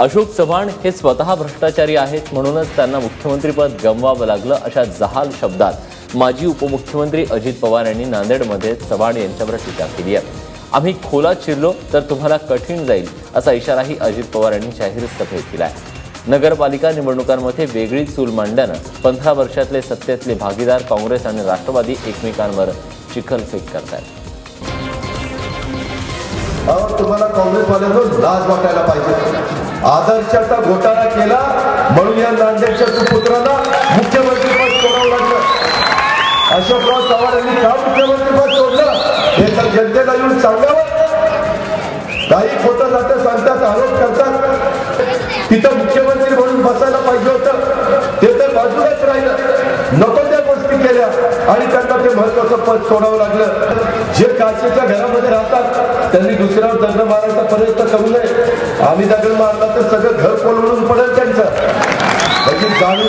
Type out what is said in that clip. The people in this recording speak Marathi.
अशोक चव्हाण हे स्वतः भ्रष्टाचारी आहेत, म्हणूनच त्यांना मुख्यमंत्रीपद गमवावं लागलं, अशा जहाल शब्दात माजी उपमुख्यमंत्री अजित पवार यांनी नांदेडमध्ये चव्हाण यांच्यावर टीका केली आहे. आम्ही खोलात शिरलो तर तुम्हाला कठीण जाईल, असा इशाराही अजित पवार यांनी जाहीर सभेत दिलाय. नगरपालिका निवडणुकांमध्ये वेगळी चूल मांडल्यानं 15 वर्षातले सत्तेतले भागीदार काँग्रेस आणि राष्ट्रवादी एकमेकांवर चिखलफेक करतायत. तुम्हाला काँग्रेसवाल्यांना लाज वाटायला पाहिजे. आदर्शाचा घोटाळा केला म्हणून या नांदेडच्या सुपुत्रांना मुख्यमंत्रीपद सोडावं लागलं. अशोकराव चव्हाण यांनी का मुख्यमंत्रीपद सोडलं हे तर जनतेला येऊन सांगावं. काही खोटं नाटं सांगतात, आरोप करतात. तिथं मुख्यमंत्री म्हणून बसायला पाहिजे होतं, ते तर बाजूलाच राहिलं. नको त्या गोष्टी केल्या आणि त्यांना ते महत्वाचं पद सोडावं लागलं. जे काचेच्या घरामध्ये राहतात त्यांनी दुसऱ्यावर दगड मारायचा प्रयत्न करू नये. आम्ही दगड मारला तर सगळं घर कोलमडून पडेल त्यांचं. म्हणजे जाणून